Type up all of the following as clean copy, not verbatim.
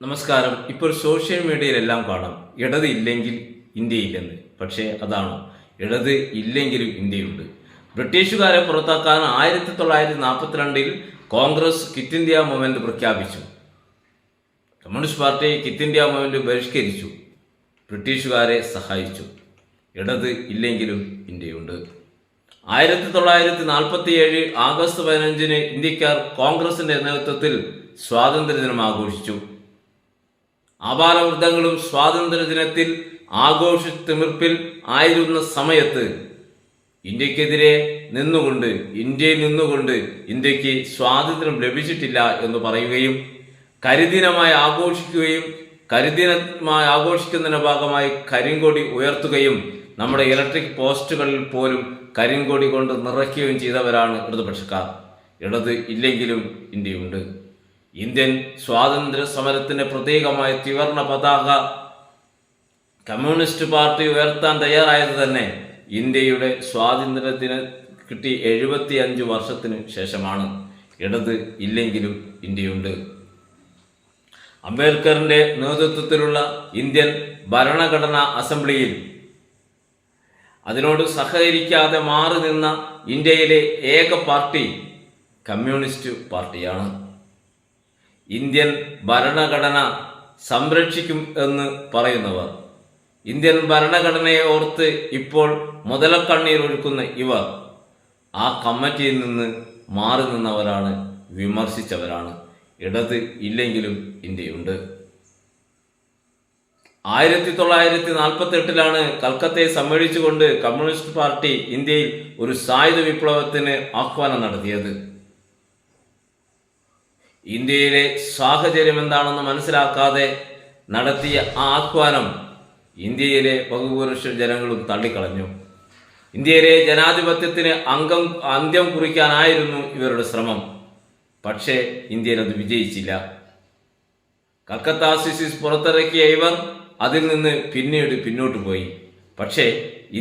നമസ്കാരം. ഇപ്പോൾ സോഷ്യൽ മീഡിയയിലെല്ലാം കാണാം ഇടത് ഇല്ലെങ്കിൽ ഇന്ത്യയില്ലെന്ന്. പക്ഷേ അതാണോ? ഇടത് ഇല്ലെങ്കിലും ഇന്ത്യയുണ്ട്. ബ്രിട്ടീഷുകാരെ പുറത്താക്കാൻ 1942 കോൺഗ്രസ് ക്വിറ്റ് ഇന്ത്യ മൂവ്മെന്റ് പ്രഖ്യാപിച്ചു. Communist party quit India movement ബഹിഷ്കരിച്ചു. ബ്രിട്ടീഷുകാരെ സഹായിച്ചു. ഇടത് ഇല്ലെങ്കിലും ഇന്ത്യയുണ്ട്. 1947 ആഗസ്റ്റ് 15 ഇന്ത്യക്കാർ കോൺഗ്രസിന്റെ നേതൃത്വത്തിൽ സ്വാതന്ത്ര്യദിനം ആഘോഷിച്ചു. ആബാലവൃദ്ധങ്ങളും സ്വാതന്ത്ര്യദിനത്തിൽ ആഘോഷത്തിമിർപ്പിൽ ആയിരുന്ന സമയത്ത് ഇന്ത്യയിൽ നിന്നുകൊണ്ട് ഇന്ത്യക്ക് സ്വാതന്ത്ര്യം ലഭിച്ചിട്ടില്ല എന്ന് പറയുകയും കരിദിനമായി ആഘോഷിക്കുന്നതിന്റെ ഭാഗമായി കരിങ്കൊടി ഉയർത്തുകയും നമ്മുടെ ഇലക്ട്രിക് പോസ്റ്റുകളിൽ പോലും കരിങ്കൊടി കൊണ്ട് നിറയ്ക്കുകയും ചെയ്തവരാണ് ഇടതുപക്ഷക്കാർ. ഇടത് ഇല്ലെങ്കിലും ഇന്ത്യയുണ്ട്. ഇന്ത്യൻ സ്വാതന്ത്ര്യ സമരത്തിന്റെ പ്രതീകമായ ത്രിവർണ പതാക കമ്മ്യൂണിസ്റ്റ് പാർട്ടി ഉയർത്താൻ തയ്യാറായത് തന്നെ ഇന്ത്യയുടെ സ്വാതന്ത്ര്യത്തിന് കിട്ടി 75 വർഷത്തിന് ശേഷമാണ്. ഇടത് ഇല്ലെങ്കിലും ഇന്ത്യയുണ്ട്. അംബേദ്കറിന്റെ നേതൃത്വത്തിലുള്ള ഇന്ത്യൻ ഭരണഘടനാ അസംബ്ലിയിൽ അതിനോട് സഹകരിക്കാതെ മാറി നിന്ന ഇന്ത്യയിലെ ഏക പാർട്ടി കമ്മ്യൂണിസ്റ്റ് പാർട്ടിയാണ്. ഇന്ത്യൻ ഭരണഘടന സംരക്ഷിക്കും എന്ന് പറയുന്നവർ, ഇന്ത്യൻ ഭരണഘടനയെ ഓർത്ത് ഇപ്പോൾ മുതലക്കണ്ണീർ ഒഴുക്കുന്ന ഇവർ ആ കമ്മിറ്റിയിൽ നിന്ന് മാറി നിന്നവരാണ്, വിമർശിച്ചവരാണ്. ഇടത് ഇല്ലെങ്കിലും ഇന്ത്യയുണ്ട്. 1948 കൽക്കത്തയെ സമ്മേളിച്ചുകൊണ്ട് കമ്മ്യൂണിസ്റ്റ് പാർട്ടി ഇന്ത്യയിൽ ഒരു സായുധ വിപ്ലവത്തിന് ആഹ്വാനം നടത്തിയത്. ഇന്ത്യയിലെ സാഹചര്യം എന്താണെന്ന് മനസ്സിലാക്കാതെ നടത്തിയ ആ ആഹ്വാനം ഇന്ത്യയിലെ ബഹുഭൂരിപക്ഷ ജനങ്ങളും തള്ളിക്കളഞ്ഞു. ഇന്ത്യയിലെ ജനാധിപത്യത്തിന് അന്ത്യം കുറിക്കാനായിരുന്നു ഇവരുടെ ശ്രമം. പക്ഷേ ഇന്ത്യയിൽ അത് വിജയിച്ചില്ല. കൽക്കത്ത സിസിസ് പുറത്തിറക്കിയ ഇവർ അതിൽ നിന്ന് പിന്നീട് പിന്നോട്ട് പോയി. പക്ഷേ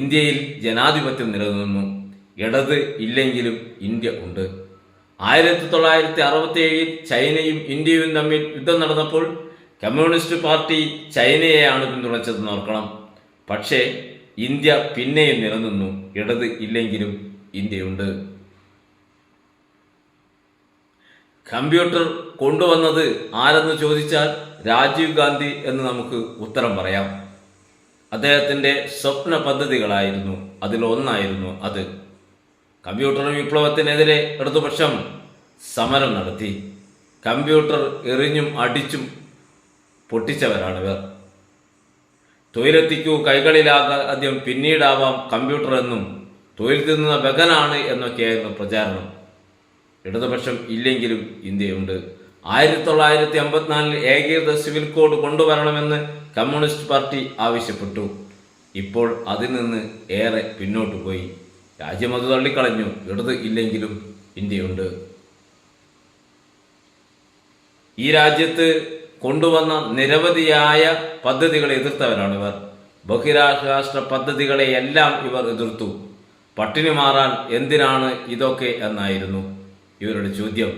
ഇന്ത്യയിൽ ജനാധിപത്യം നിലനിന്നു. ഇടത് ഇല്ലെങ്കിലും ഇന്ത്യ ഉണ്ട്. 1967 ചൈനയും ഇന്ത്യയും തമ്മിൽ യുദ്ധം നടന്നപ്പോൾ കമ്മ്യൂണിസ്റ്റ് പാർട്ടി ചൈനയെയാണ് പിന്തുണച്ചതെന്ന് ഓർക്കണം. പക്ഷേ ഇന്ത്യ പിന്നെയും നിലനിന്നു. ഇടത് ഇല്ലെങ്കിലും ഇന്ത്യയുണ്ട്. കമ്പ്യൂട്ടർ കൊണ്ടുവന്നത് ആരെന്ന് ചോദിച്ചാൽ രാജീവ് ഗാന്ധി എന്ന് നമുക്ക് ഉത്തരം പറയാം. അദ്ദേഹത്തിൻ്റെ സ്വപ്ന പദ്ധതികളായിരുന്നു അതിലൊന്നായിരുന്നു അത്. കമ്പ്യൂട്ടർ വിപ്ലവത്തിനെതിരെ ഇടതുപക്ഷം സമരം നടത്തി. കമ്പ്യൂട്ടർ എറിഞ്ഞും അടിച്ചും പൊട്ടിച്ചവരാണിവർ. തൊഴിലെത്തിക്കൂ കൈകളിലാദ്യം, പിന്നീടാവാം കമ്പ്യൂട്ടർ എന്നും തൊഴിൽ തിന്നുന്ന ബഗനാണ് എന്നൊക്കെയായിരുന്നു പ്രചാരണം. ഇടതുപക്ഷം ഇല്ലെങ്കിലും ഇന്ത്യയുണ്ട്. 1954 ഏകീകൃത സിവിൽ കോഡ് കൊണ്ടുവരണമെന്ന് കമ്മ്യൂണിസ്റ്റ് പാർട്ടി ആവശ്യപ്പെട്ടു. ഇപ്പോൾ അതിൽ നിന്ന് ഏറെ പിന്നോട്ട് പോയി. രാജ്യം അത് തള്ളിക്കളഞ്ഞു. ഇടത് ഇല്ലെങ്കിലും ഇന്ത്യയുണ്ട്. ഈ രാജ്യത്ത് കൊണ്ടുവന്ന നിരവധിയായ പദ്ധതികളെ എതിർത്തവരാണിവർ. ബഹിരാകാശ പദ്ധതികളെയെല്ലാം ഇവർ എതിർത്തു. പട്ടിണി മാറാൻ എന്തിനാണ് ഇതൊക്കെ എന്നായിരുന്നു ഇവരുടെ ചോദ്യം.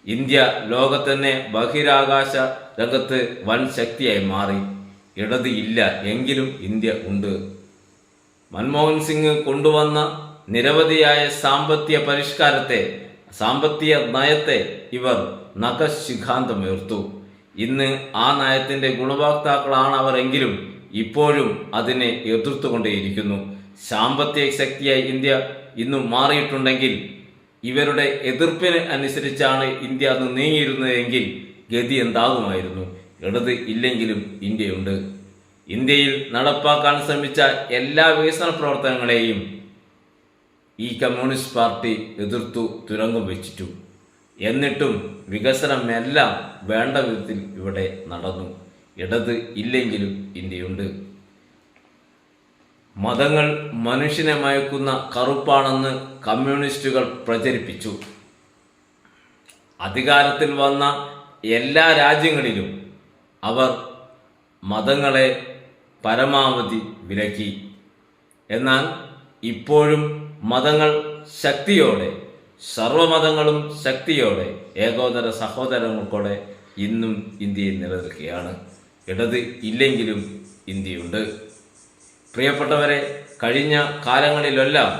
ഇന്ത്യ ലോകത്തന്നെ ബഹിരാകാശ രംഗത്ത് വൻ ശക്തിയായി മാറി. ഇടത് ഇല്ല എങ്കിലും ഇന്ത്യ ഉണ്ട്. മൻമോഹൻ സിംഗ് കൊണ്ടുവന്ന നിരവധിയായ സാമ്പത്തിക നയത്തെ ഇവർ നഖശിഖാന്തമുയർത്തു. ഇന്ന് ആ നയത്തിന്റെ ഗുണഭോക്താക്കളാണ് അവർ എങ്കിലും ഇപ്പോഴും അതിനെ എതിർത്തുകൊണ്ടേയിരിക്കുന്നു. സാമ്പത്തിക ശക്തിയായി ഇന്ത്യ ഇന്നും മാറിയിട്ടുണ്ടെങ്കിൽ ഇവരുടെ എതിർപ്പിന് അനുസരിച്ചാണ് ഇന്ത്യ അന്ന് നീങ്ങിയിരുന്നതെങ്കിൽ ഗതി എന്താകുമായിരുന്നു. ഇടത് ഇല്ലെങ്കിലും ഇന്ത്യയുണ്ട്. ഇന്ത്യയിൽ നടപ്പാക്കാൻ ശ്രമിച്ച എല്ലാ വികസന പ്രവർത്തനങ്ങളെയും ഈ കമ്മ്യൂണിസ്റ്റ് പാർട്ടി എതിർത്തു തുരങ്കം വെച്ചിട്ടു. എന്നിട്ടും വികസനമെല്ലാം വേണ്ട വിധത്തിൽ ഇവിടെ നടന്നു. ഇടത് ഇല്ലെങ്കിലും ഇന്ത്യയുണ്ട്. മതങ്ങൾ മനുഷ്യനെ മയക്കുന്ന കറുപ്പാണെന്ന് കമ്മ്യൂണിസ്റ്റുകൾ പ്രചരിപ്പിച്ചു. അധികാരത്തിൽ വന്ന എല്ലാ രാജ്യങ്ങളിലും അവർ മതങ്ങളെ പരമാവധി വിലക്കി. എന്നാൽ ഇപ്പോഴും മതങ്ങൾ ശക്തിയോടെ, സർവമതങ്ങളും ശക്തിയോടെ, ഏകോദര സഹോദരങ്ങൾക്കോടെ ഇന്നും ഇന്ത്യയിൽ നിലനിൽക്കുകയാണ്. ഇടത് ഇല്ലെങ്കിലും ഇന്ത്യയുണ്ട്. പ്രിയപ്പെട്ടവരെ, കഴിഞ്ഞ കാലങ്ങളിലെല്ലാം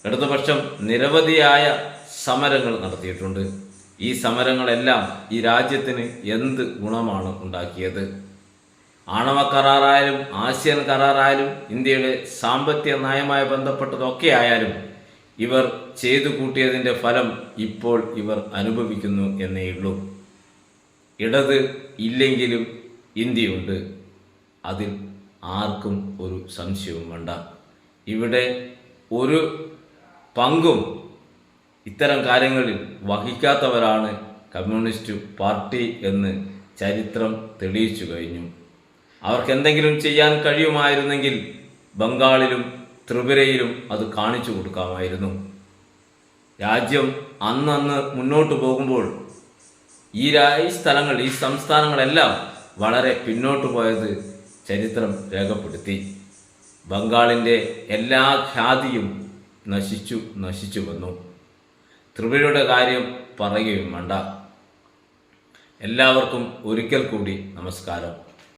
ഇടതുപക്ഷം നിരവധിയായ സമരങ്ങൾ നടത്തിയിട്ടുണ്ട്. ഈ സമരങ്ങളെല്ലാം ഈ രാജ്യത്തിന് എന്ത് ഗുണമാണ് ഉണ്ടാക്കിയത്? ആണവ കരാറായാലും ആസിയൻ കരാറായാലും ഇന്ത്യയുടെ സാമ്പത്തിക നയവുമായി ബന്ധപ്പെട്ടതൊക്കെ ആയാലും ഇവർ ചെയ്തു കൂട്ടിയതിൻ്റെ ഫലം ഇപ്പോൾ ഇവർ അനുഭവിക്കുന്നു എന്നേയുള്ളൂ. ഇടത് ഇല്ലെങ്കിലും ഇന്ത്യയുണ്ട്, അതിൽ ആർക്കും ഒരു സംശയവും വേണ്ട. ഇവിടെ ഒരു പങ്കും ഇത്തരം കാര്യങ്ങളിൽ വഹിക്കാത്തവരാണ് കമ്മ്യൂണിസ്റ്റ് പാർട്ടി എന്ന് ചരിത്രം തെളിയിച്ചു കഴിഞ്ഞു. അവർക്ക് എന്തെങ്കിലും ചെയ്യാൻ കഴിയുമായിരുന്നെങ്കിൽ ബംഗാളിലും ത്രിപുരയിലും അത് കാണിച്ചു കൊടുക്കാമായിരുന്നു. രാജ്യം അന്നന്ന് മുന്നോട്ട് പോകുമ്പോൾ ഈ സ്ഥലങ്ങൾ, ഈ സംസ്ഥാനങ്ങളെല്ലാം വളരെ പിന്നോട്ട് പോയത് ചരിത്രം രേഖപ്പെടുത്തി. ബംഗാളിൻ്റെ എല്ലാ ഖ്യാതിയും നശിച്ചു വന്നു. ത്രിപുരയുടെ കാര്യം പറയുകയും വേണ്ട. എല്ലാവർക്കും ഒരിക്കൽ കൂടി നമസ്കാരം.